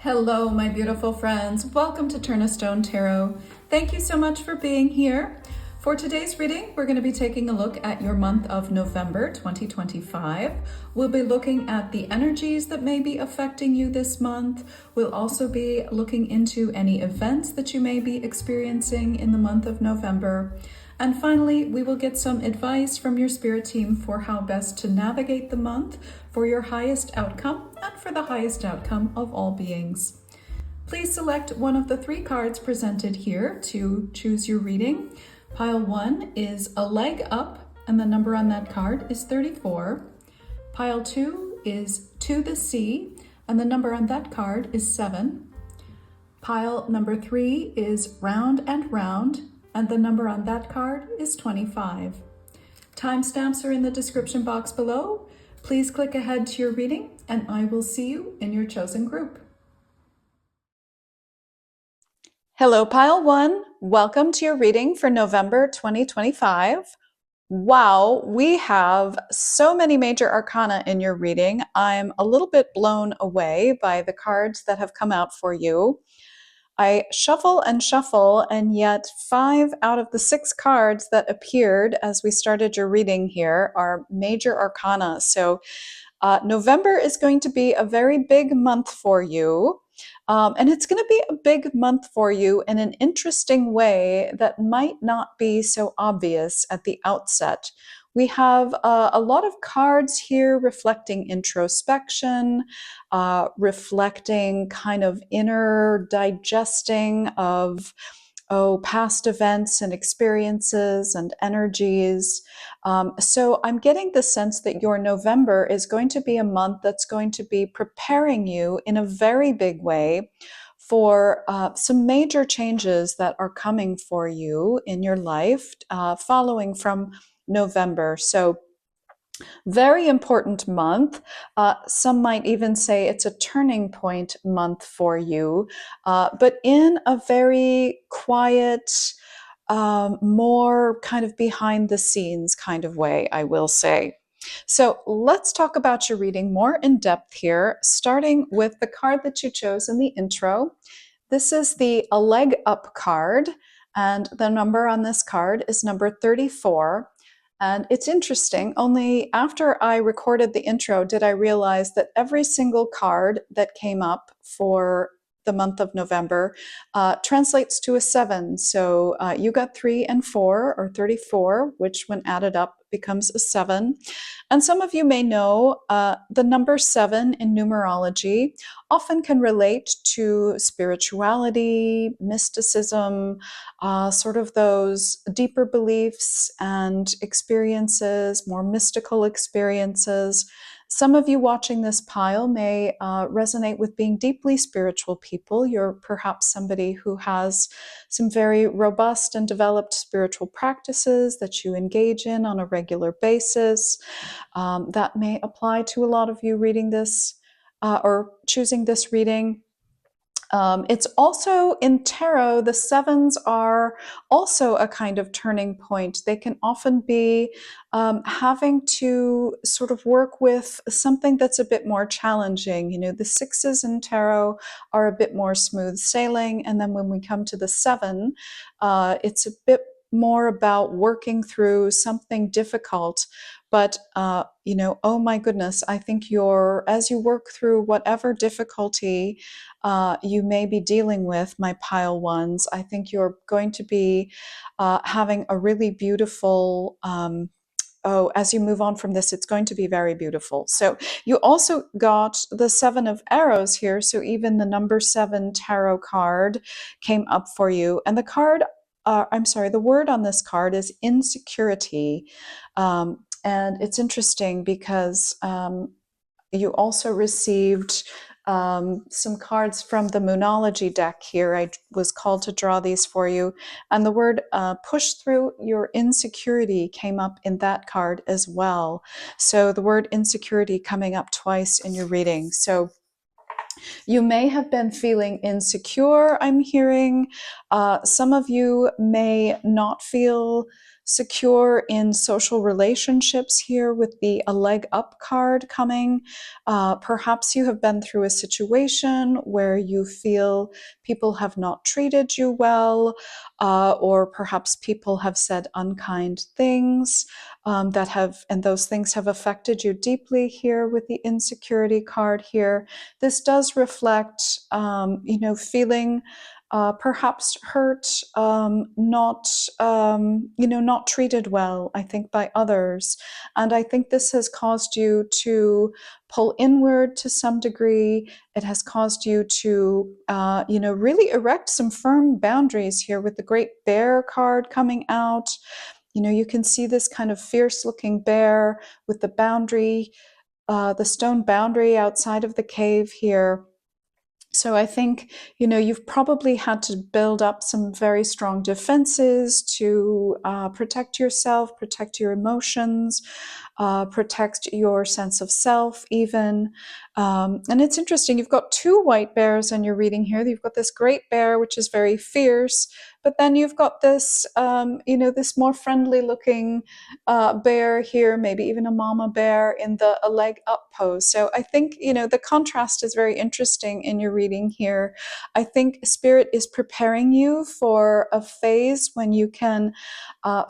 Hello, my beautiful friends. Welcome to Turn a Stone Tarot. Thank you so much for being here. For today's reading, we're going to be taking a look at your month of November 2025. We'll be looking at the energies that may be affecting you this month. We'll also be looking into any events that you may be experiencing in the month of November. And finally, we will get some advice from your spirit team for how best to navigate the month for your highest outcome and for the highest outcome of all beings. Please select one of the three cards presented here to choose your reading. Pile 1 is a leg up, and the number on that card is 34. Pile 2 is to the sea, and the number on that card is 7. Pile number 3 is round and round, and the number on that card is 25. Timestamps are in the description box below. Please click ahead to your reading, and I will see you in your chosen group. Hello, Pile 1. Welcome to your reading for November 2025. Wow, we have so many major arcana in your reading. I'm a little bit blown away by the cards that have come out for you. I shuffle, and yet 5 out of the 6 cards that appeared as we started your reading here are major arcana. So November is going to be a very big month for you. And it's going to be a big month for you in an interesting way that might not be so obvious at the outset. We have a lot of cards here reflecting introspection, reflecting kind of inner digesting of past events and experiences and energies. So I'm getting the sense that your November is going to be a month that's going to be preparing you in a very big way for some major changes that are coming for you in your life following from November. So very important month. Some might even say it's a turning point month for you, but in a very quiet, more kind of behind the scenes kind of way, I will say. So let's talk about your reading more in depth here, starting with the card that you chose in the intro. This is the A Leg Up card, and the number on this card is number 34. And it's interesting, only after I recorded the intro did I realize that every single card that came up for the month of November translates to a 7. So you got 3 and 4, or 34, which when added up becomes a 7. And some of you may know the number 7 in numerology often can relate to spirituality, mysticism, sort of those deeper beliefs and experiences, more mystical experiences. Some of you watching this pile may resonate with being deeply spiritual people. You're perhaps somebody who has some very robust and developed spiritual practices that you engage in on a regular basis. That may apply to a lot of you reading this or choosing this reading. It's also in tarot, the 7s are also a kind of turning point. They can often be having to sort of work with something that's a bit more challenging. You know, the 6s in tarot are a bit more smooth sailing. And then when we come to the 7, it's a bit more about working through something difficult. But, oh my goodness, I think as you work through whatever difficulty you may be dealing with, my pile 1s, I think you're going to be having a really beautiful, as you move on from this, it's going to be very beautiful. So you also got the 7 of arrows here. So even the number 7 tarot card came up for you. And the word on this card is insecurity. And it's interesting because you also received some cards from the Moonology deck here. I was called to draw these for you. And the word push through your insecurity came up in that card as well. So the word insecurity coming up twice in your reading. So you may have been feeling insecure, I'm hearing. Some of you may not feel secure in social relationships here with the A Leg Up card coming. Perhaps you have been through a situation where you feel people have not treated you well, or perhaps people have said unkind things and those things have affected you deeply here with the insecurity card here. This does reflect, feeling perhaps hurt, not treated well, I think, by others. And I think this has caused you to pull inward to some degree. It has caused you to, really erect some firm boundaries here with the Great Bear card coming out. You can see this kind of fierce looking bear with the boundary, the stone boundary outside of the cave here. So I think, you've probably had to build up some very strong defenses to protect yourself, protect your emotions, protect your sense of self, even. And it's interesting, you've got two white bears in your reading here. You've got this great bear, which is very fierce, but then you've got this, this more friendly looking bear here, maybe even a mama bear in the A Leg Up pose. So I think, the contrast is very interesting in your reading here. I think Spirit is preparing you for a phase when you can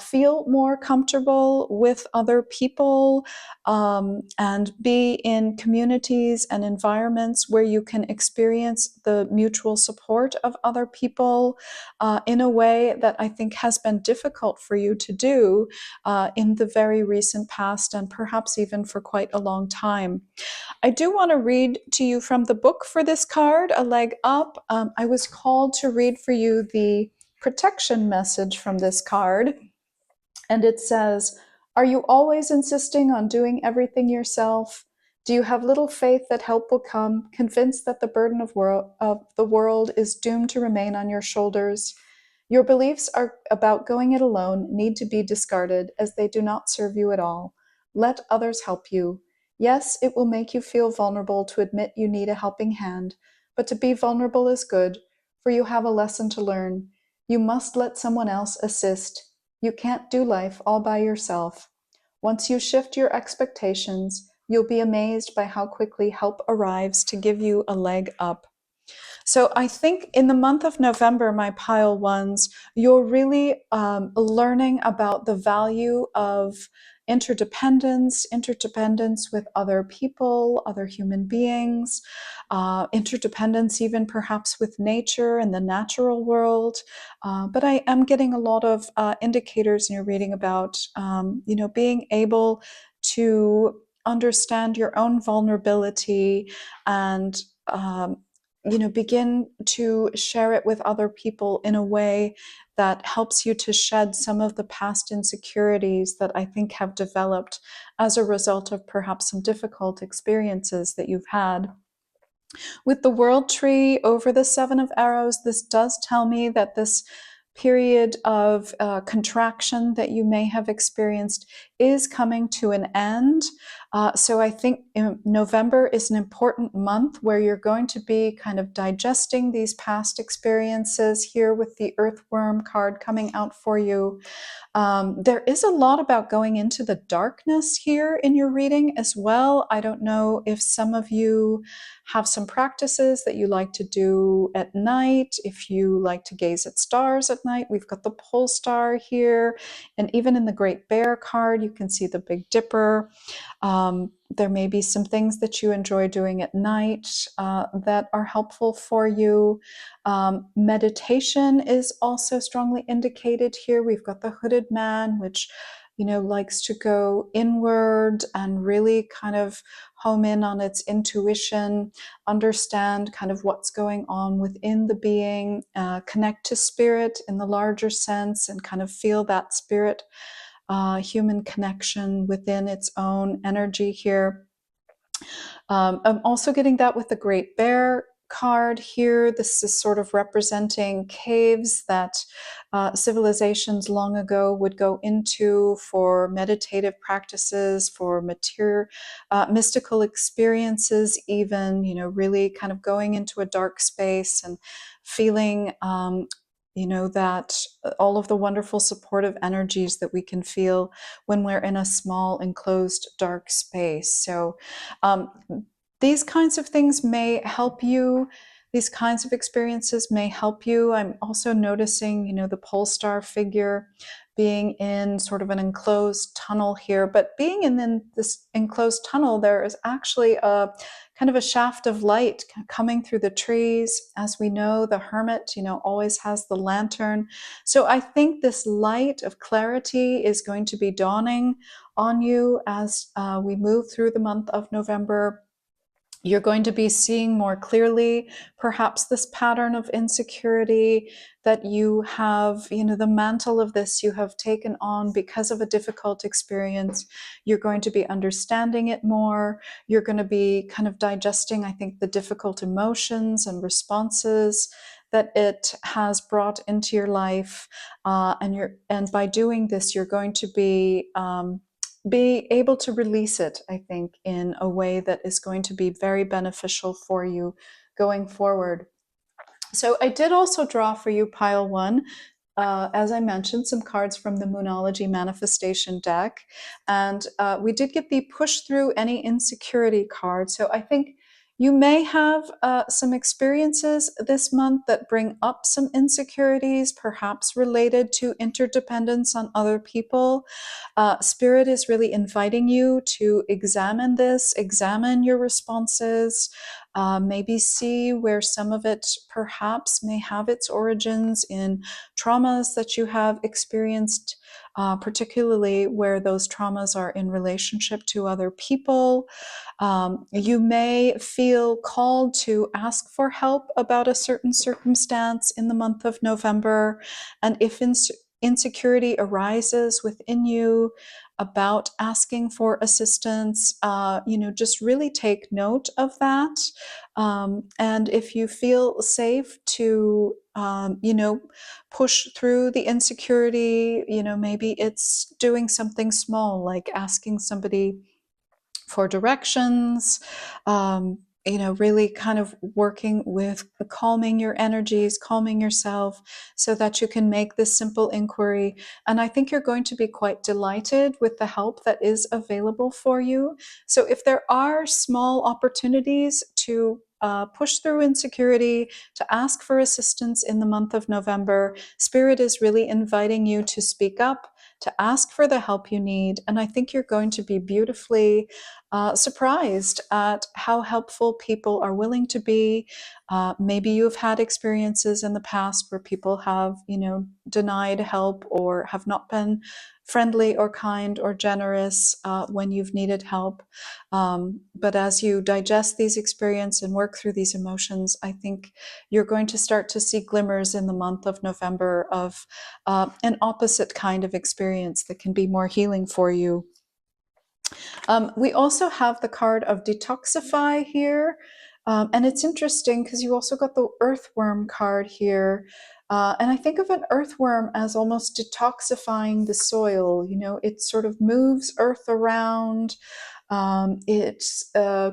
feel more comfortable with other people, and be in communities and environments where you can experience the mutual support of other people in a way that I think has been difficult for you to do in the very recent past, and perhaps even for quite a long time. I do want to read to you from the book for this card, A Leg Up. I was called to read for you the protection message from this card. And it says, "Are you always insisting on doing everything yourself? Do you have little faith that help will come, convinced that the burden of the world is doomed to remain on your shoulders? Your beliefs are about going it alone need to be discarded, as they do not serve you at all. Let others help you. Yes, it will make you feel vulnerable to admit you need a helping hand, but to be vulnerable is good, for you have a lesson to learn. You must let someone else assist. You can't do life all by yourself. Once you shift your expectations, you'll be amazed by how quickly help arrives to give you a leg up." So I think in the month of November, my pile ones, you're really learning about the value of interdependence with other people, other human beings, interdependence even perhaps with nature and the natural world. But I am getting a lot of indicators in your reading about, being able to understand your own vulnerability and begin to share it with other people in a way that helps you to shed some of the past insecurities that I think have developed as a result of perhaps some difficult experiences that you've had. With the World Tree over the Seven of Arrows, this does tell me that this period of contraction that you may have experienced is coming to an end. So I think November is an important month where you're going to be kind of digesting these past experiences here with the Earthworm card coming out for you. There is a lot about going into the darkness here in your reading as well. I don't know if some of you have some practices that you like to do at night, if you like to gaze at stars at night. We've got the pole star here, and even in the Great Bear card, you can see the Big Dipper. There may be some things that you enjoy doing at night that are helpful for you. Meditation is also strongly indicated here. We've got the Hooded Man, which likes to go inward and really kind of home in on its intuition, understand kind of what's going on within the being, connect to spirit in the larger sense, and kind of feel that spirit human connection within its own energy here. I'm also getting that with the Great Bear card here. This is sort of representing caves that civilizations long ago would go into for meditative practices, for mystical experiences, even, really kind of going into a dark space and feeling that all of the wonderful supportive energies that we can feel when we're in a small, enclosed, dark space. So um, these kinds of things may help you. These kinds of experiences may help you. I'm also noticing, the pole star figure being in sort of an enclosed tunnel here, but being in this enclosed tunnel, there is actually a kind of a shaft of light coming through the trees. As we know, the hermit, always has the lantern. So I think this light of clarity is going to be dawning on you as we move through the month of November. You're going to be seeing more clearly perhaps this pattern of insecurity that you have, the mantle of this you have taken on because of a difficult experience. You're going to be understanding it more. You're going to be kind of digesting, I think, the difficult emotions and responses that it has brought into your life. And by doing this, you're going to be able to release it, I think, in a way that is going to be very beneficial for you going forward. So I did also draw for you, pile one, as I mentioned, some cards from the Moonology Manifestation deck. And we did get the Push Through Any Insecurity card. So I think you may have some experiences this month that bring up some insecurities, perhaps related to interdependence on other people. Spirit is really inviting you to examine this, examine your responses, maybe see where some of it perhaps may have its origins in traumas that you have experienced, particularly where those traumas are in relationship to other people. You may feel called to ask for help about a certain circumstance in the month of November. And if insecurity arises within you about asking for assistance, just really take note of that. And if you feel safe to, push through the insecurity, maybe it's doing something small like asking somebody for directions, really kind of working with calming your energies, calming yourself so that you can make this simple inquiry. And I think you're going to be quite delighted with the help that is available for you. So if there are small opportunities to push through insecurity, to ask for assistance in the month of November, Spirit is really inviting you to speak up, to ask for the help you need. And I think you're going to be beautifully surprised at how helpful people are willing to be. Maybe you've had experiences in the past where people have, denied help or have not been friendly or kind or generous when you've needed help. But as you digest these experiences and work through these emotions, I think you're going to start to see glimmers in the month of November of an opposite kind of experience that can be more healing for you. We also have the card of Detoxify here. And it's interesting because you also got the Earthworm card here. And I think of an earthworm as almost detoxifying the soil. It sort of moves earth around. It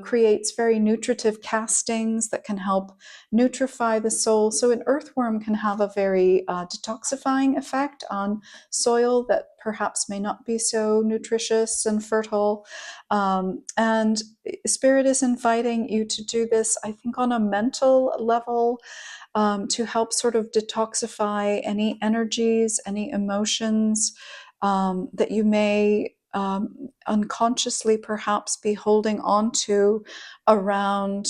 creates very nutritive castings that can help nutrify the soul. So an earthworm can have a very detoxifying effect on soil that perhaps may not be so nutritious and fertile. And Spirit is inviting you to do this, I think, on a mental level, to help sort of detoxify any energies, any emotions that you may unconsciously perhaps be holding on to around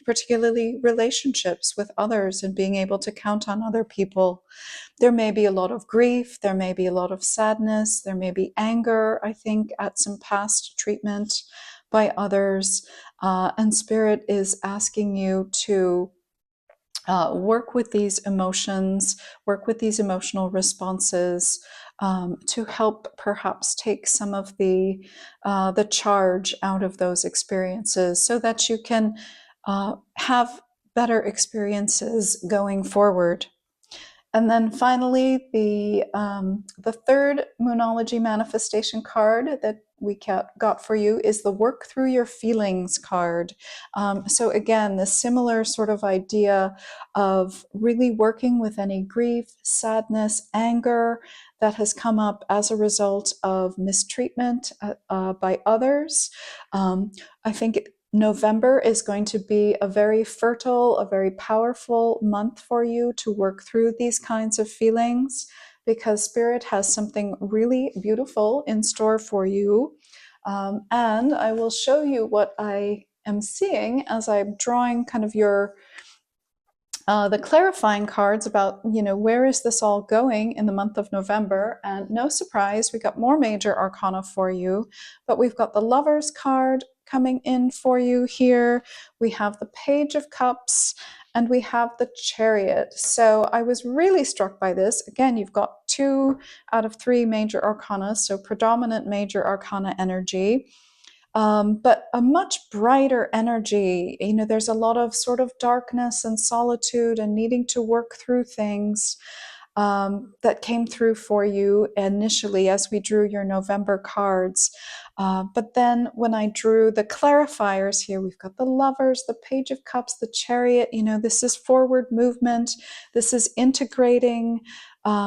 particularly relationships with others and being able to count on other people. There may be a lot of grief, there may be a lot of sadness, there may be anger, I think, at some past treatment by others. And Spirit is asking you to work with these emotions, work with these emotional responses, to help perhaps take some of the charge out of those experiences, so that you can have better experiences going forward. And then finally, the third Moonology manifestation card that we got for you is the Work Through Your Feelings card. So again, this similar sort of idea of really working with any grief, sadness, anger that has come up as a result of mistreatment by others. I think November is going to be a very fertile, a very powerful month for you to work through these kinds of feelings because Spirit has something really beautiful in store for you. And I will show you what I am seeing as I'm drawing kind of the clarifying cards about, where is this all going in the month of November? And no surprise, we got more major arcana for you, but we've got the Lovers card coming in for you here. We have the Page of Cups and we have the Chariot. So I was really struck by this. Again, you've got 2 out of 3 major arcana, so predominant major arcana energy. But a much brighter energy. There's a lot of sort of darkness and solitude and needing to work through things that came through for you initially as we drew your November cards. But then when I drew the clarifiers here, we've got the Lovers, the Page of Cups, the Chariot. This is forward movement. This is integrating,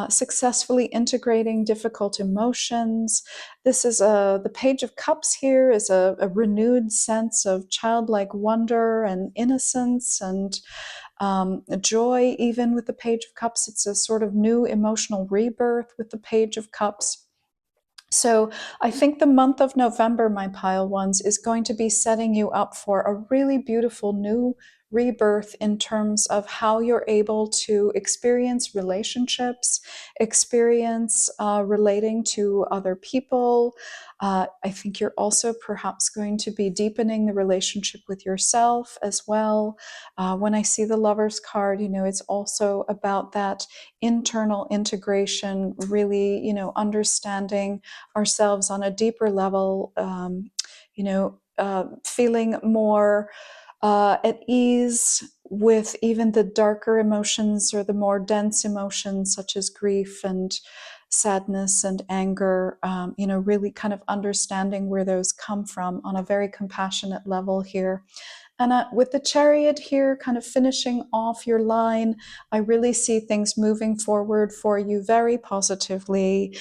successfully integrating difficult emotions. This is the Page of Cups here is a renewed sense of childlike wonder and innocence and joy. Even with the Page of Cups, it's a sort of new emotional rebirth with the Page of Cups. So I think the month of November, my pile ones, is going to be setting you up for a really beautiful new rebirth in terms of how you're able to experience relationships, experience relating to other people. I think you're also perhaps going to be deepening the relationship with yourself as well. When I see the Lovers card, it's also about that internal integration, really, understanding ourselves on a deeper level, feeling more at ease with even the darker emotions or the more dense emotions such as grief and sadness and anger, really kind of understanding where those come from on a very compassionate level here. And with the Chariot here, kind of finishing off your line, I really see things moving forward for you very positively.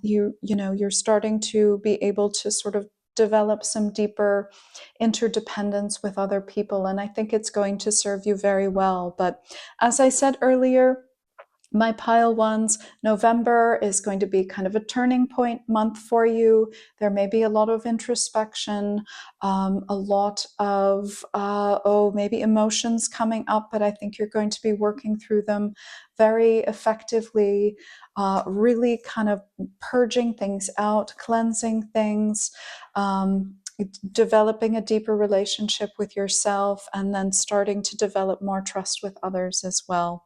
You're starting to be able to sort of develop some deeper interdependence with other people, and I think it's going to serve you very well. But as I said earlier, my pile ones, November is going to be kind of a turning point month for you. There may be a lot of introspection, a lot of, maybe emotions coming up, but I think you're going to be working through them very effectively, really kind of purging things out, cleansing things, developing a deeper relationship with yourself, and then starting to develop more trust with others as well.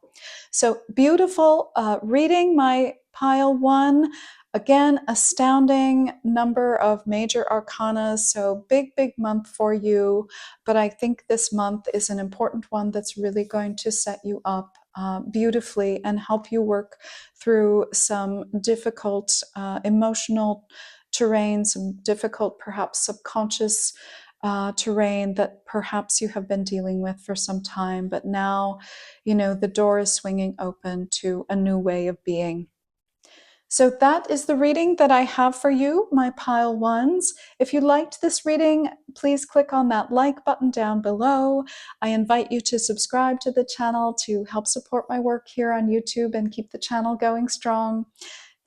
So beautiful reading, my pile one. Again, astounding number of major arcana. So big month for you. But I think this month is an important one that's really going to set you up beautifully and help you work through some difficult emotional terrain, some difficult, perhaps subconscious terrain that perhaps you have been dealing with for some time, but now, the door is swinging open to a new way of being. So that is the reading that I have for you, my pile ones. If you liked this reading, please click on that like button down below. I invite you to subscribe to the channel to help support my work here on YouTube and keep the channel going strong.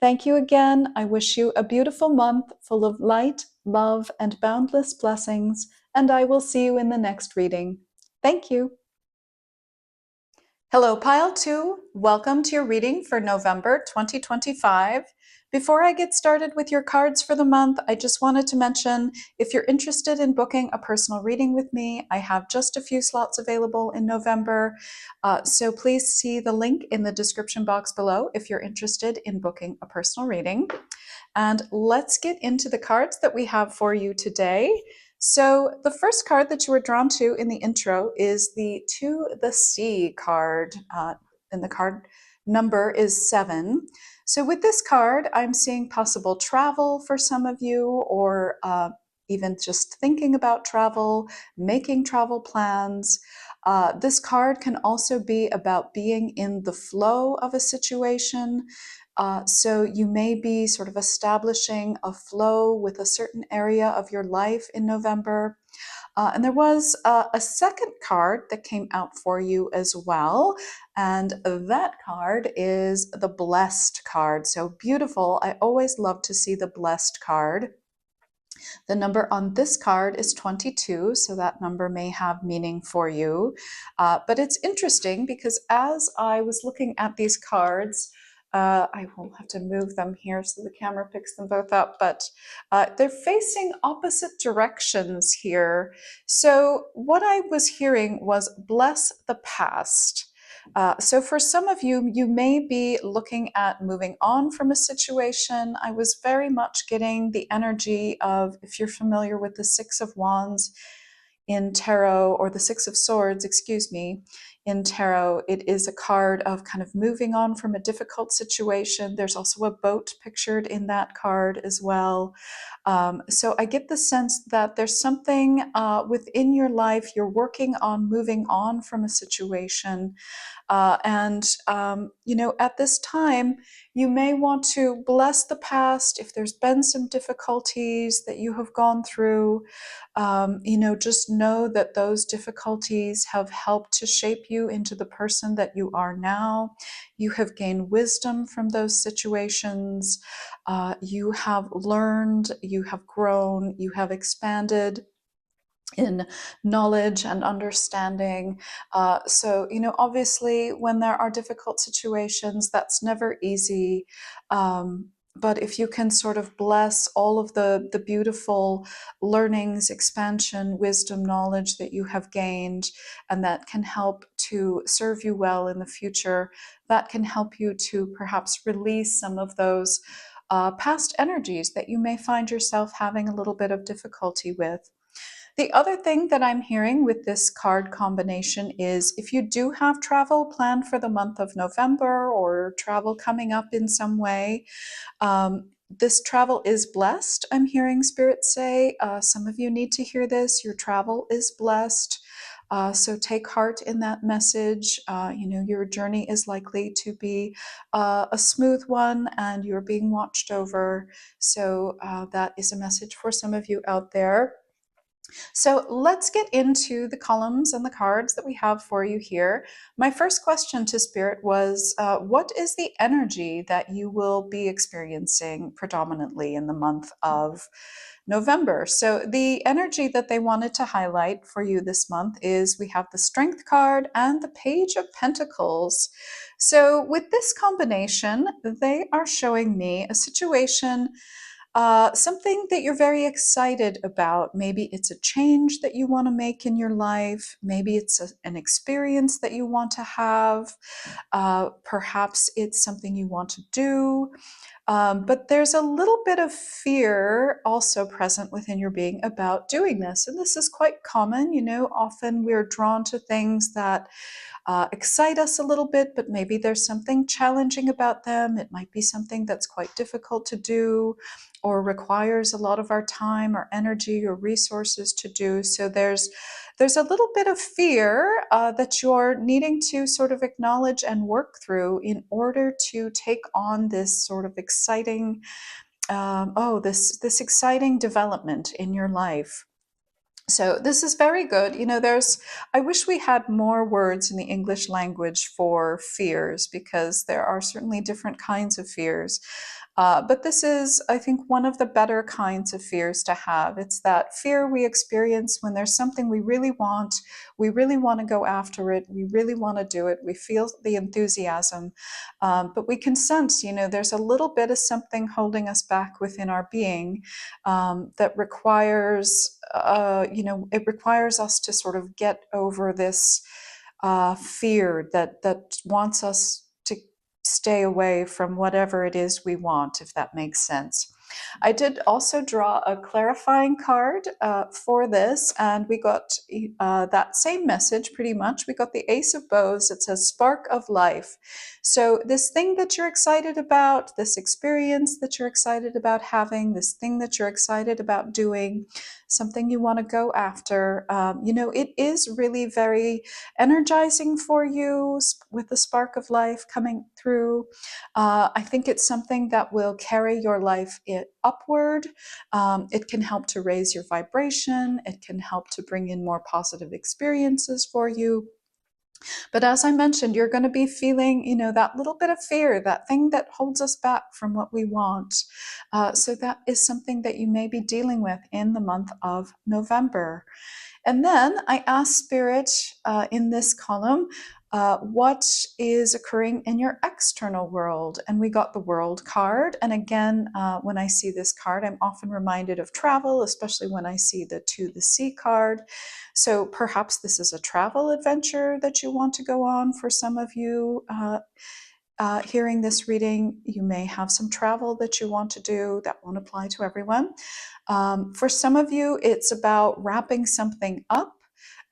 Thank you again. I wish you a beautiful month full of light, love, and boundless blessings, and I will see you in the next reading. Thank you. Hello, Pile 2. Welcome to your reading for November 2025. Before I get started with your cards for the month, I just wanted to mention if you're interested in booking a personal reading with me, I have just a few slots available in November. So please see the link in the description box below if you're interested in booking a personal reading. And let's get into the cards that we have for you today. So the first card that you were drawn to in the intro is the To the Sea card. And the card number is 7. So with this card, I'm seeing possible travel for some of you, or even just thinking about travel, making travel plans. This card can also be about being in the flow of a situation. So you may be sort of establishing a flow with a certain area of your life in November. And there was a second card that came out for you as well. And that card is the Blessed card. So beautiful. I always love to see the Blessed card. The number on this card is 22, so that number may have meaning for you. But it's interesting because as I was looking at these cards, I will have to move them here so the camera picks them both up, but they're facing opposite directions here. So what I was hearing was bless the past. So for some of you, you may be looking at moving on from a situation. I was very much getting the energy of, if you're familiar with the Six of Wands in tarot, or the Six of Swords, excuse me, in tarot, it is a card of kind of moving on from a difficult situation. There's also a boat pictured in that card as well. So I get the sense that there's something within your life you're working on moving on from a situation. At this time, you may want to bless the past if there's been some difficulties that you have gone through. Just know that those difficulties have helped to shape you into the person that you are now. You have gained wisdom from those situations. You have learned, you have grown, you have expanded in knowledge and understanding. Obviously, when there are difficult situations, that's never easy. But if you can sort of bless all of the beautiful learnings, expansion, wisdom, knowledge that you have gained, and that can help to serve you well in the future, that can help you to perhaps release some of those past energies that you may find yourself having a little bit of difficulty with. The other thing that I'm hearing with this card combination is if you do have travel planned for the month of November, or travel coming up in some way, this travel is blessed, I'm hearing Spirit say. Some of you need to hear this. Your travel is blessed. So take heart in that message. Your journey is likely to be a smooth one, and you're being watched over. So that is a message for some of you out there. So let's get into the columns and the cards that we have for you here. My first question to Spirit was, what is the energy that you will be experiencing predominantly in the month of November? So the energy that they wanted to highlight for you this month is, we have the Strength card and the Page of Pentacles. So with this combination, they are showing me a situation, something that you're very excited about. Maybe it's a change that you want to make in your life. Maybe it's an experience that you want to have. Perhaps it's something you want to do. But there's a little bit of fear also present within your being about doing this. And this is quite common. Often we're drawn to things that excite us a little bit, but maybe there's something challenging about them. It might be something that's quite difficult to do, or requires a lot of our time or energy or resources to do. So there's a little bit of fear that you're needing to sort of acknowledge and work through in order to take on this sort of exciting, this exciting development in your life. So this is very good. I wish we had more words in the English language for fears, because there are certainly different kinds of fears. But this is, I think, one of the better kinds of fears to have. It's that fear we experience when there's something we really want to go after it, we really want to do it, we feel the enthusiasm, but we can sense, there's a little bit of something holding us back within our being, that requires, it requires us to sort of get over this fear that wants us to stay away from whatever it is we want, if that makes sense. I did also draw a clarifying card for this, and we got that same message pretty much. We got the Ace of Bows. It says spark of life. So, this thing that you're excited about, this experience that you're excited about having, this thing that you're excited about doing, something you want to go after, it is really very energizing for you with the spark of life coming through. I think it's something that will carry your life upward. It can help to raise your vibration. It can help to bring in more positive experiences for you. But as I mentioned, you're going to be feeling, that little bit of fear, that thing that holds us back from what we want. So that is something that you may be dealing with in the month of November. And then I asked Spirit in this column, what is occurring in your external world? And we got the World card. And again, when I see this card, I'm often reminded of travel, especially when I see the To the Sea card. So perhaps this is a travel adventure that you want to go on for some of you. Hearing this reading, you may have some travel that you want to do. That won't apply to everyone. For some of you, it's about wrapping something up.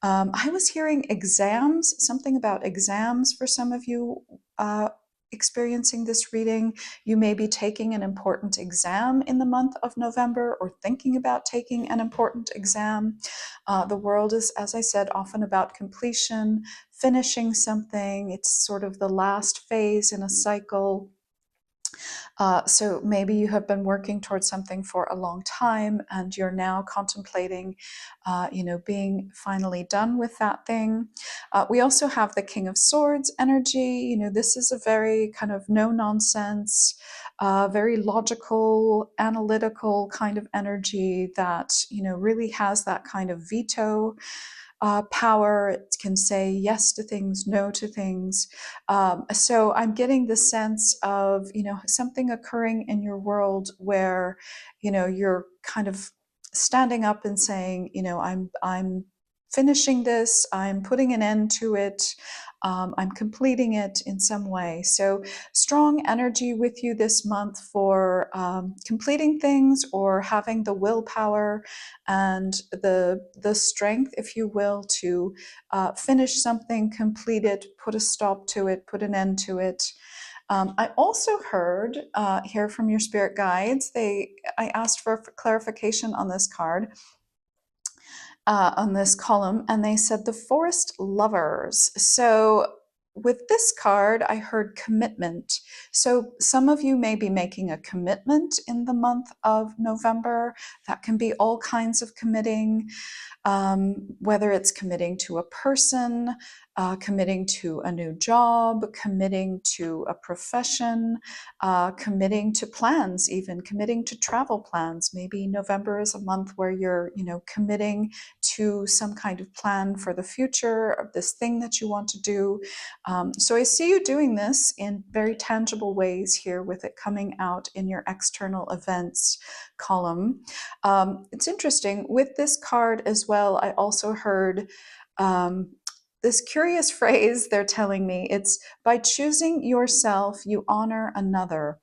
I was hearing exams, something about exams for some of you experiencing this reading. You may be taking an important exam in the month of November or thinking about taking an important exam. The world is, as I said, often about completion, finishing something. It's sort of the last phase in a cycle. So maybe you have been working towards something for a long time and you're now contemplating, being finally done with that thing. We also have the King of Swords energy. This is a very kind of no nonsense, very logical, analytical kind of energy that, really has that kind of veto power. It can say yes to things, no to things. So I'm getting the sense of, something occurring in your world where, you're kind of standing up and saying, I'm finishing this, I'm putting an end to it, I'm completing it in some way. So strong energy with you this month for completing things or having the willpower and the strength, if you will, to finish something, complete it, put a stop to it, put an end to it. I also heard here from your spirit guides. I asked for clarification on this card, on this column, and they said the Forest Lovers. So with this card, I heard commitment. So some of you may be making a commitment in the month of November. That can be all kinds of committing. Whether it's committing to a person, committing to a new job, committing to a profession, committing to plans, even committing to travel plans. Maybe November is a month where you're, committing to some kind of plan for the future of this thing that you want to do. So I see you doing this in very tangible ways here with it coming out in your external events column. It's interesting with this card as well. I also heard this curious phrase they're telling me. It's by choosing yourself, you honor another.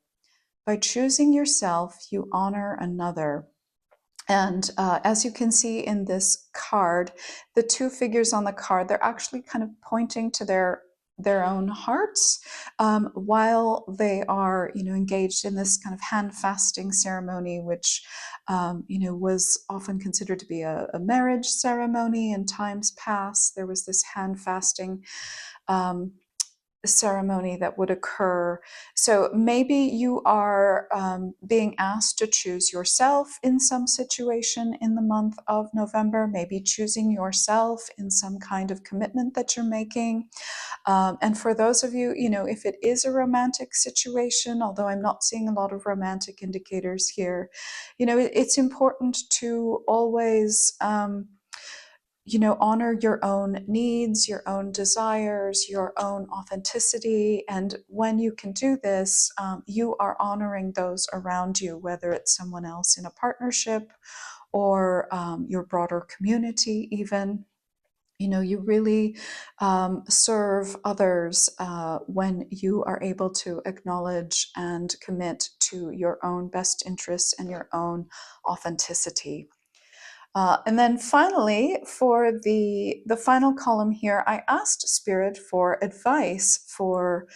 By choosing yourself, you honor another. And as you can see in this card, the two figures on the card, they're actually kind of pointing to their own hearts while they are, engaged in this kind of hand fasting ceremony, which, was often considered to be a marriage ceremony in times past. There was this hand fasting ceremony that would occur. So maybe you are being asked to choose yourself in some situation in the month of November, maybe choosing yourself in some kind of commitment that you're making. And for those of you, if it is a romantic situation, although I'm not seeing a lot of romantic indicators here, it's important to always honor your own needs, your own desires, your own authenticity. And when you can do this, you are honoring those around you, whether it's someone else in a partnership or your broader community even. You really serve others when you are able to acknowledge and commit to your own best interests and your own authenticity. And then finally, for the final column here, I asked Spirit for advice for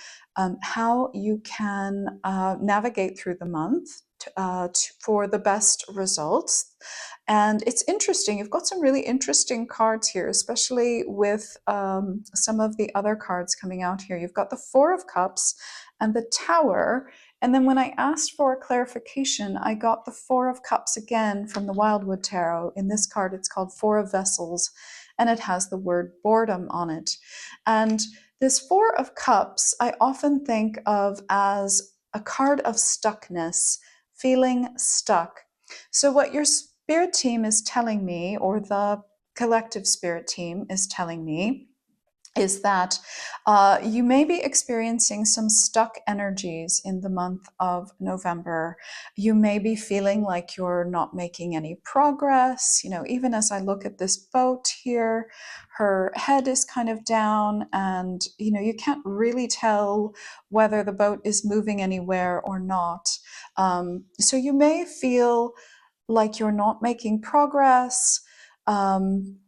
how you can navigate through the month for the best results. And it's interesting, you've got some really interesting cards here, especially with some of the other cards coming out here. You've got the Four of Cups and the Tower. And then when I asked for clarification, I got the Four of Cups again from the Wildwood Tarot. In this card, it's called Four of Vessels, and it has the word boredom on it. And this Four of Cups, I often think of as a card of stuckness, feeling stuck. So what your spirit team is telling me, or the collective spirit team is telling me, is that you may be experiencing some stuck energies in the month of November. You may be feeling like you're not making any progress. Even as I look at this boat here, her head is kind of down, and you can't really tell whether the boat is moving anywhere or not. So you may feel like you're not making progress.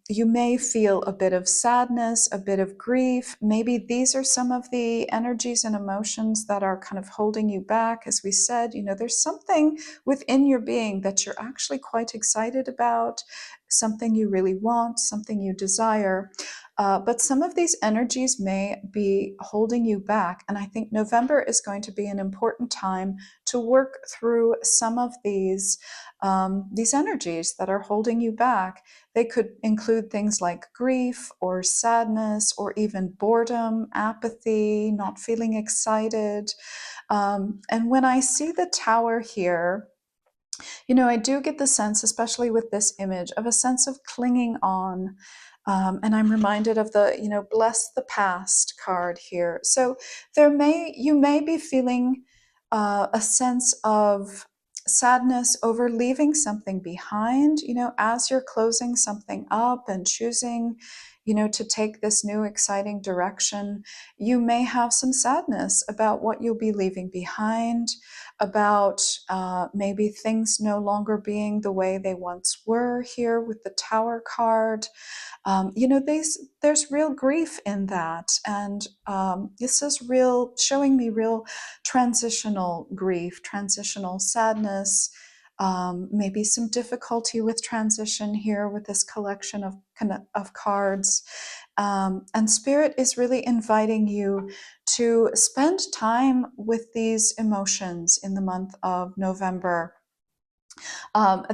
You may feel a bit of sadness, a bit of grief. Maybe these are some of the energies and emotions that are kind of holding you back. As we said, there's something within your being that you're actually quite excited about, something you really want, something you desire. But some of these energies may be holding you back. And I think November is going to be an important time to work through some of these energies that are holding you back. They could include things like grief or sadness or even boredom, apathy, not feeling excited. And when I see the Tower here, I do get the sense, especially with this image, of a sense of clinging on. And I'm reminded of the, bless the past card here. So you may be feeling a sense of sadness over leaving something behind, as you're closing something up and choosing, to take this new exciting direction. You may have some sadness about what you'll be leaving behind, about maybe things no longer being the way they once were here with the Tower card. There's real grief in that. And this is showing me real transitional grief, transitional sadness, maybe some difficulty with transition here with this collection of cards. And Spirit is really inviting you to spend time with these emotions in the month of November.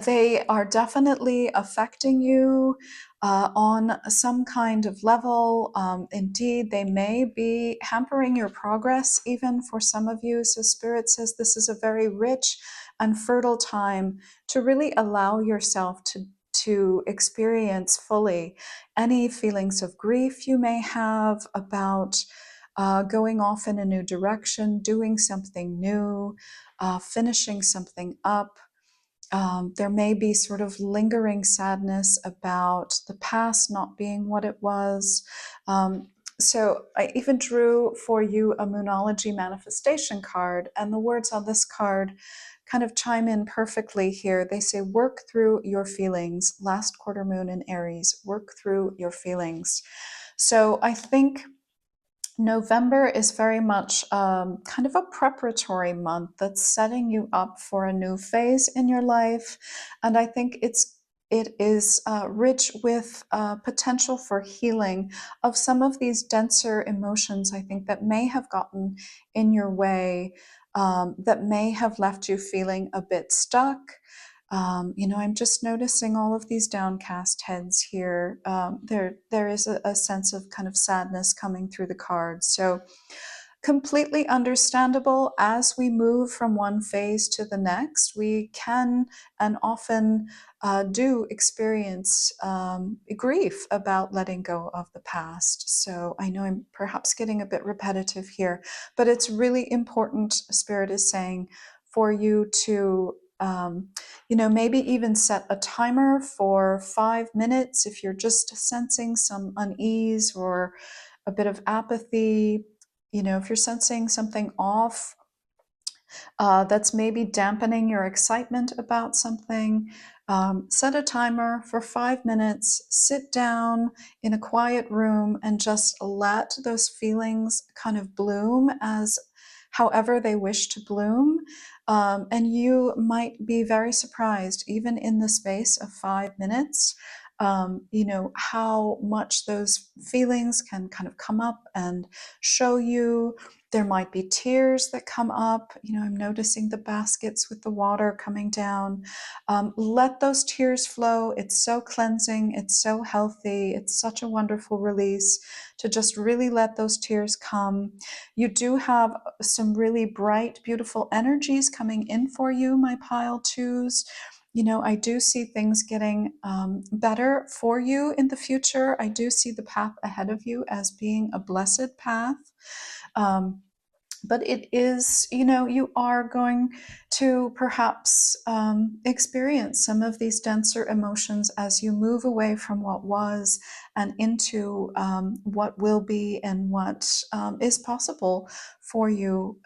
They are definitely affecting you on some kind of level. Indeed, they may be hampering your progress, even for some of you. So, Spirit says this is a very rich and fertile time to really allow yourself to experience fully any feelings of grief you may have about going off in a new direction, doing something new, finishing something up. There may be sort of lingering sadness about the past not being what it was. So I even drew for you a Moonology manifestation card, and the words on this card kind of chime in perfectly here. They say, work through your feelings. Last quarter moon in Aries, work through your feelings. So I think November is very much kind of a preparatory month that's setting you up for a new phase in your life, and I think it is rich with potential for healing of some of these denser emotions. I think that may have gotten in your way, that may have left you feeling a bit stuck. I'm just noticing all of these downcast heads here. There is a sense of kind of sadness coming through the cards. So completely understandable. As we move from one phase to the next, we can and often do experience grief about letting go of the past. So I know I'm perhaps getting a bit repetitive here, but it's really important, Spirit is saying, for you to Maybe even set a timer for 5 minutes if you're just sensing some unease or a bit of apathy. If you're sensing something off, that's maybe dampening your excitement about something, set a timer for 5 minutes, sit down in a quiet room, and just let those feelings kind of bloom as however they wish to bloom. And you might be very surprised, even in the space of 5 minutes. How much those feelings can kind of come up and show you. There might be tears that come up. I'm noticing the baskets with the water coming down. Let those tears flow. It's so cleansing. It's so healthy. It's such a wonderful release to just really let those tears come. You do have some really bright, beautiful energies coming in for you, my pile twos. I do see things getting better for you in the future. I do see the path ahead of you as being a blessed path. But it is, you are going to perhaps experience some of these denser emotions as you move away from what was and into what will be and what is possible for you.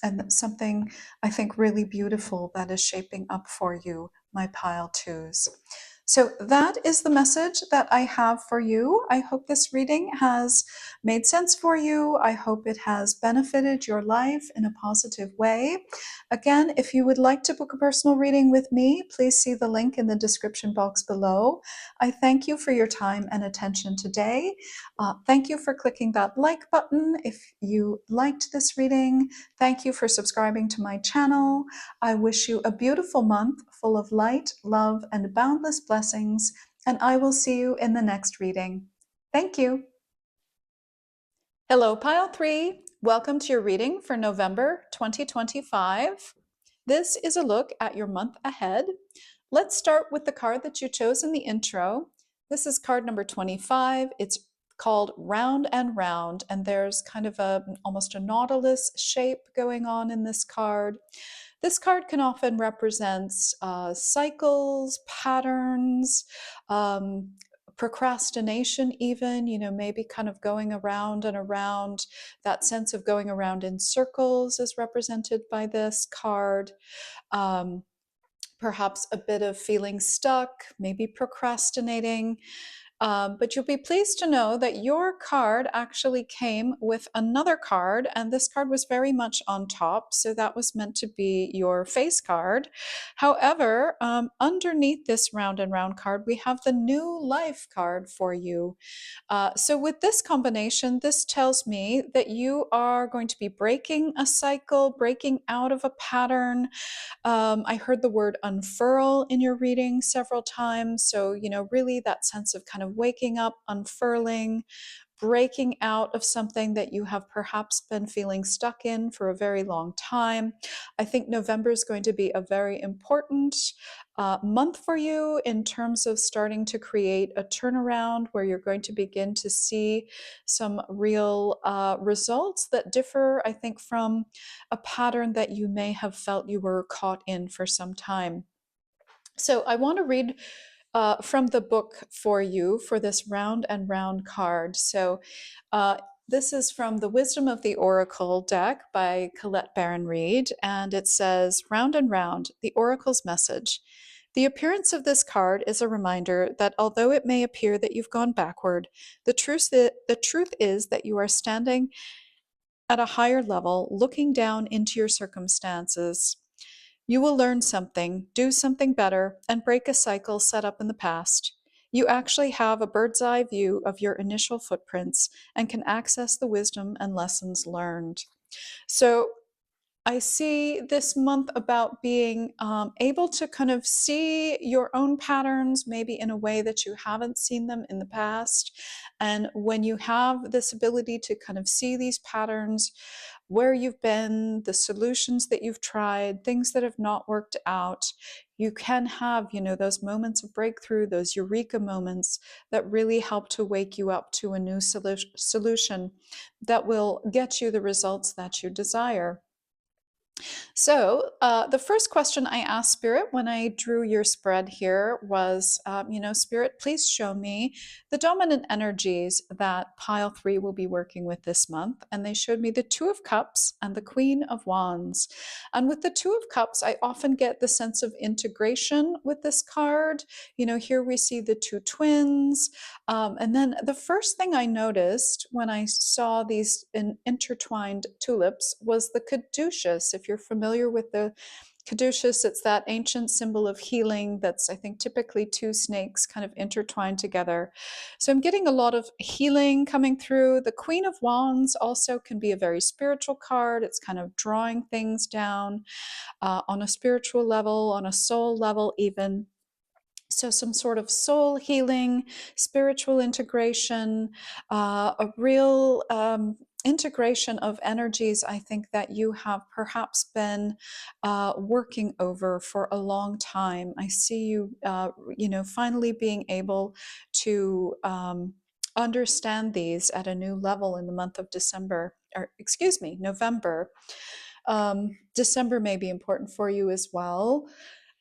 And something I think really beautiful that is shaping up for you, my pile twos. So that is the message that I have for you. I hope this reading has made sense for you. I hope it has benefited your life in a positive way. Again, if you would like to book a personal reading with me, please see the link in the description box below. I thank you for your time and attention today. Thank you for clicking that like button if you liked this reading. Thank you for subscribing to my channel. I wish you a beautiful month full of light, love, and boundless blessings, and I will see you in the next reading. Thank you. Hello, Pile 3. Welcome to your reading for November 2025. This is a look at your month ahead. Let's start with the card that you chose in the intro. This is card number 25. It's called Round and Round, and there's kind of almost a nautilus shape going on in this card. This card can often represent cycles, patterns, procrastination even, maybe kind of going around and around. That sense of going around in circles is represented by this card. Perhaps a bit of feeling stuck, maybe procrastinating. But you'll be pleased to know that your card actually came with another card, and this card was very much on top, so that was meant to be your face card. However, underneath this Round and Round card, we have the New Life card for you. So with this combination, this tells me that you are going to be breaking a cycle, breaking out of a pattern. I heard the word unfurl in your reading several times. So, really that sense of kind of waking up, unfurling, breaking out of something that you have perhaps been feeling stuck in for a very long time. I think November is going to be a very important month for you in terms of starting to create a turnaround where you're going to begin to see some real results that differ, I think, from a pattern that you may have felt you were caught in for some time. So I want to read from the book for you for this Round and Round card. So this is from the Wisdom of the Oracle deck by Colette Baron Reid, and it says, Round and Round, the Oracle's message. The appearance of this card is a reminder that although it may appear that you've gone backward, the truth is that you are standing at a higher level, looking down into your circumstances. You will learn something, do something better, and break a cycle set up in the past. You actually have a bird's eye view of your initial footprints and can access the wisdom and lessons learned. So I see this month about being able to kind of see your own patterns, maybe in a way that you haven't seen them in the past. And when you have this ability to kind of see these patterns, where you've been, the solutions that you've tried, things that have not worked out, you can have, those moments of breakthrough, those eureka moments that really help to wake you up to a new solution that will get you the results that you desire. So, the first question I asked Spirit when I drew your spread here was, Spirit, please show me the dominant energies that pile three will be working with this month. And they showed me the Two of Cups and the Queen of Wands. And with the Two of Cups, I often get the sense of integration with this card. Here we see the two twins. And then the first thing I noticed when I saw these intertwined tulips was the caduceus. If you're familiar with the caduceus, it's that ancient symbol of healing that's, I think, typically two snakes kind of intertwined together. So I'm getting a lot of healing coming through. The Queen of Wands also can be a very spiritual card. It's kind of drawing things down on a spiritual level, on a soul level, even. So, some sort of soul healing, spiritual integration, a real integration of energies, I think, that you have perhaps been working over for a long time. I see you, finally being able to understand these at a new level in the month of December, or excuse me, November. December may be important for you as well.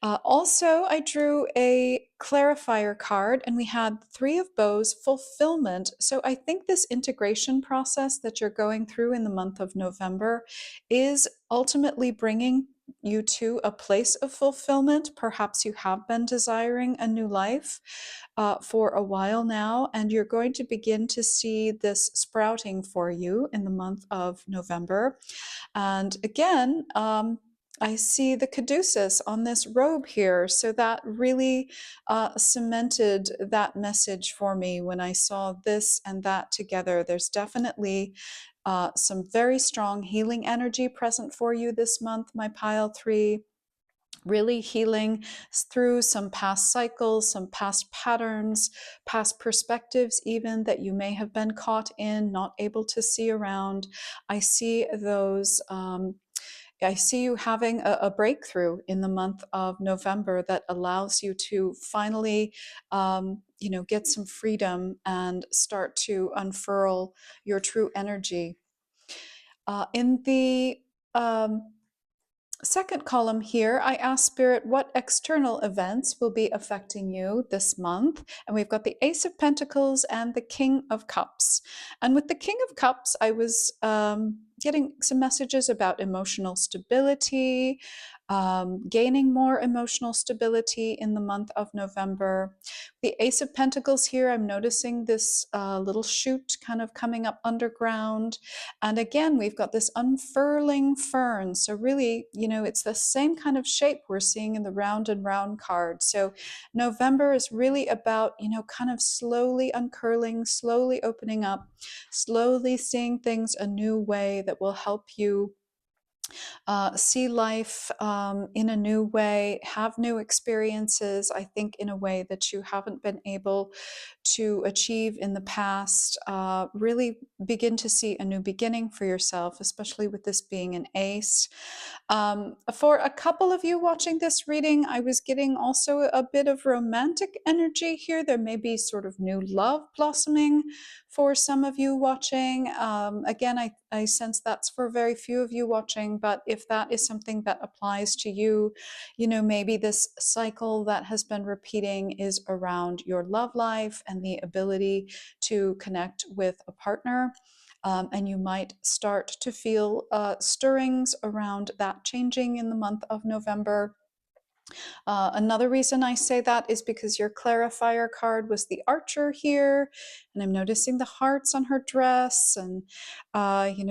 Also, I drew a clarifier card and we had Three of Bows fulfillment. So I think this integration process that you're going through in the month of November is ultimately bringing you to a place of fulfillment. Perhaps you have been desiring a new life for a while now, and you're going to begin to see this sprouting for you in the month of November. And again, I see the caduceus on this robe here. So that really cemented that message for me when I saw this and that together. There's definitely some very strong healing energy present for you this month, my pile three. Really healing through some past cycles, some past patterns, past perspectives, even that you may have been caught in, not able to see around. I see those. I see you having a breakthrough in the month of November that allows you to finally, get some freedom and start to unfurl your true energy. In the second column here, I asked Spirit what external events will be affecting you this month. And we've got the Ace of Pentacles and the King of Cups. And with the King of Cups, I was getting some messages about emotional stability, gaining more emotional stability in the month of November. The Ace of Pentacles here, I'm noticing this little shoot kind of coming up underground. And again, we've got this unfurling fern. So really, it's the same kind of shape we're seeing in the round and round card. So November is really about, kind of slowly uncurling, slowly opening up, slowly seeing things a new way that will help you see life in a new way, have new experiences, I think, in a way that you haven't been able to achieve in the past. Really begin to see a new beginning for yourself, especially with this being an ace. For a couple of you watching this reading, I was getting also a bit of romantic energy here. There may be sort of new love blossoming for some of you watching. Again, I sense that's for very few of you watching, but if that is something that applies to you, maybe this cycle that has been repeating is around your love life and the ability to connect with a partner. And you might start to feel stirrings around that changing in the month of November. Another reason I say that is because your clarifier card was the Archer here, and I'm noticing the hearts on her dress, and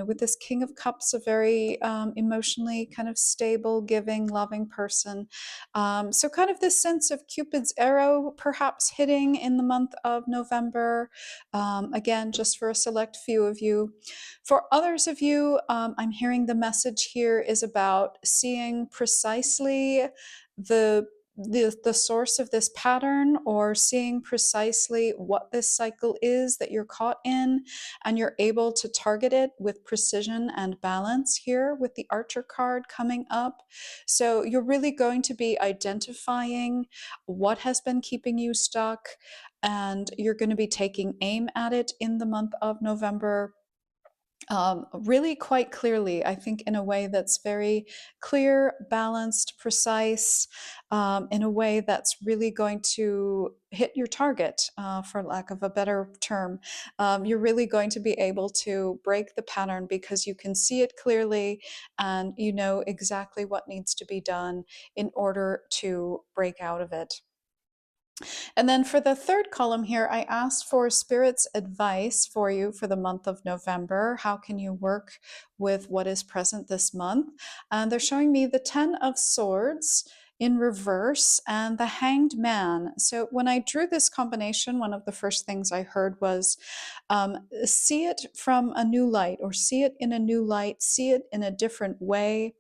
with this King of Cups, a very emotionally kind of stable, giving, loving person. So kind of this sense of Cupid's arrow perhaps hitting in the month of November. Again, just for a select few of you. For others of you, I'm hearing the message here is about seeing precisely the source of this pattern, or seeing precisely what this cycle is that you're caught in, and you're able to target it with precision and balance here with the Archer card coming up. So you're really going to be identifying what has been keeping you stuck, and you're going to be taking aim at it in the month of November. really quite clearly, I think, in a way that's very clear, balanced, precise, in a way that's really going to hit your target, for lack of a better term. You're really going to be able to break the pattern because you can see it clearly and you know exactly what needs to be done in order to break out of it. And then for the third column here, I asked for Spirit's advice for you for the month of November. How can you work with what is present this month? And they're showing me the 10 of Swords in reverse and the Hanged Man. So when I drew this combination, one of the first things I heard was see it from a new light, or see it in a new light, see it in a different way.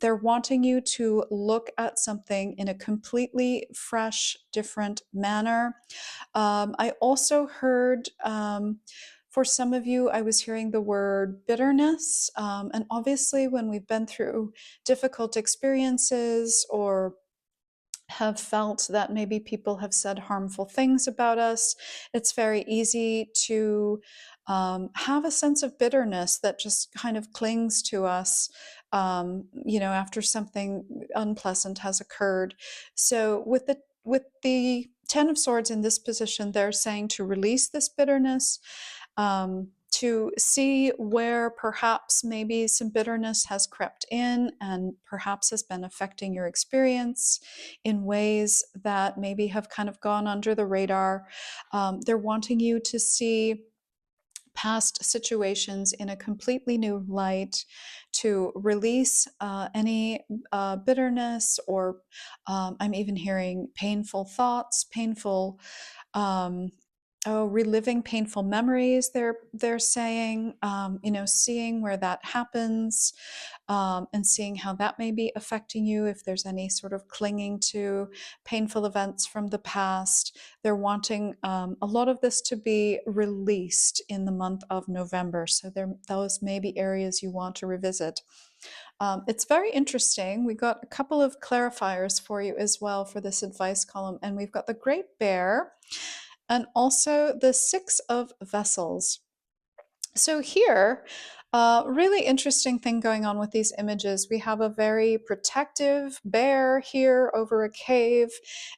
They're wanting you to look at something in a completely fresh, different manner. I also heard, for some of you, I was hearing the word bitterness. And obviously, when we've been through difficult experiences or have felt that maybe people have said harmful things about us, it's very easy to have a sense of bitterness that just kind of clings to us, after something unpleasant has occurred. So with the Ten of Swords in this position, they're saying to release this bitterness, to see where perhaps maybe some bitterness has crept in and perhaps has been affecting your experience in ways that maybe have kind of gone under the radar. They're wanting you to see past situations in a completely new light, to release any bitterness, or I'm even hearing painful thoughts, painful um, reliving painful memories. They're saying, seeing where that happens, and seeing how that may be affecting you. If there's any sort of clinging to painful events from the past, they're wanting a lot of this to be released in the month of November. So those may be areas you want to revisit. It's very interesting. We got a couple of clarifiers for you as well for this advice column, and we've got the Great Bear and also the Six of Vessels. So here, really interesting thing going on with these images. We have a very protective bear here over a cave,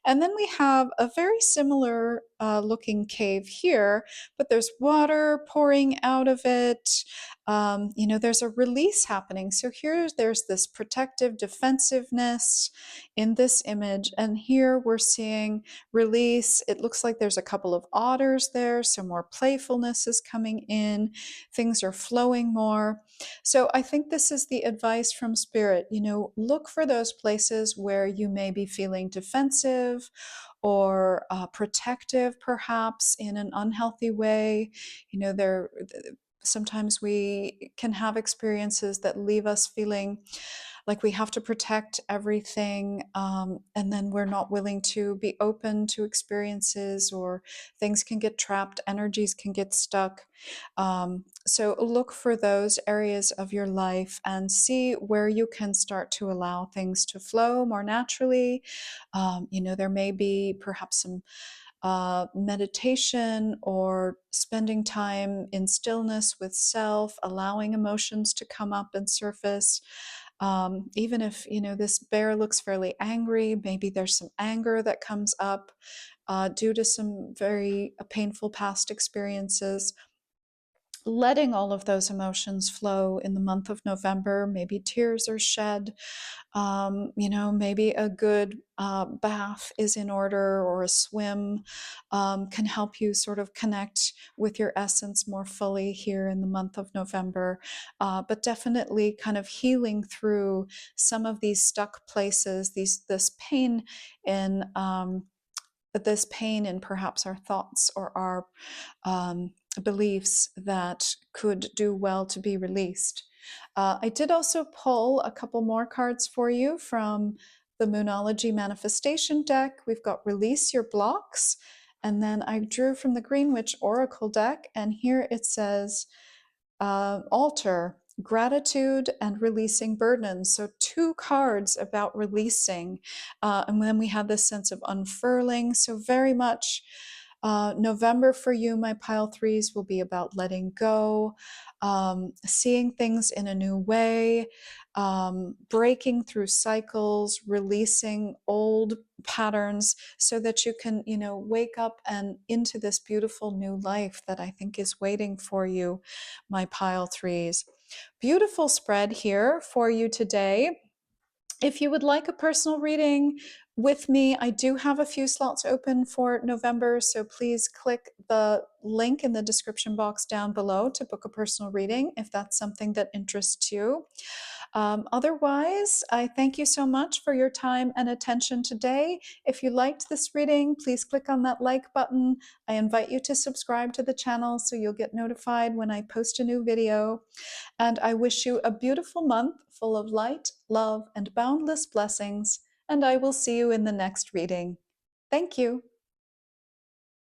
and then we have a very similar looking cave here, but there's water pouring out of it. There's a release happening. So here, there's this protective defensiveness in this image, and here we're seeing release. It looks like there's a couple of otters there, so more playfulness is coming in. Things are flowing more. So I think this is the advice from Spirit. Look for those places where you may be feeling defensive or protective, perhaps in an unhealthy way. There sometimes we can have experiences that leave us feeling like we have to protect everything, and then we're not willing to be open to experiences, or things can get trapped, energies can get stuck. So look for those areas of your life and see where you can start to allow things to flow more naturally. There may be perhaps some meditation, or spending time in stillness with self, allowing emotions to come up and surface. Even if this bear looks fairly angry, maybe there's some anger that comes up due to some very painful past experiences. Letting all of those emotions flow in the month of November. Maybe tears are shed. Maybe a good bath is in order, or a swim can help you sort of connect with your essence more fully here in the month of November. But definitely kind of healing through some of these stuck places, this pain in. This pain in perhaps our thoughts or our beliefs that could do well to be released. I did also pull a couple more cards for you from the Moonology Manifestation deck. We've got Release Your Blocks, and then I drew from the Green Witch Oracle deck, and here it says Altar, Gratitude, and Releasing Burdens. So two cards about releasing. And then we have this sense of unfurling. So very much November for you, my pile threes, will be about letting go, seeing things in a new way, breaking through cycles, releasing old patterns so that you can, wake up and into this beautiful new life that I think is waiting for you, my pile threes. Beautiful spread here for you today. If you would like a personal reading with me, I do have a few slots open for November, so please click the link in the description box down below to book a personal reading if that's something that interests you. Otherwise, I thank you so much for your time and attention today. If you liked this reading, please click on that like button. I invite you to subscribe to the channel so you'll get notified when I post a new video. And I wish you a beautiful month full of light, love, and boundless blessings. And I will see you in the next reading. Thank you.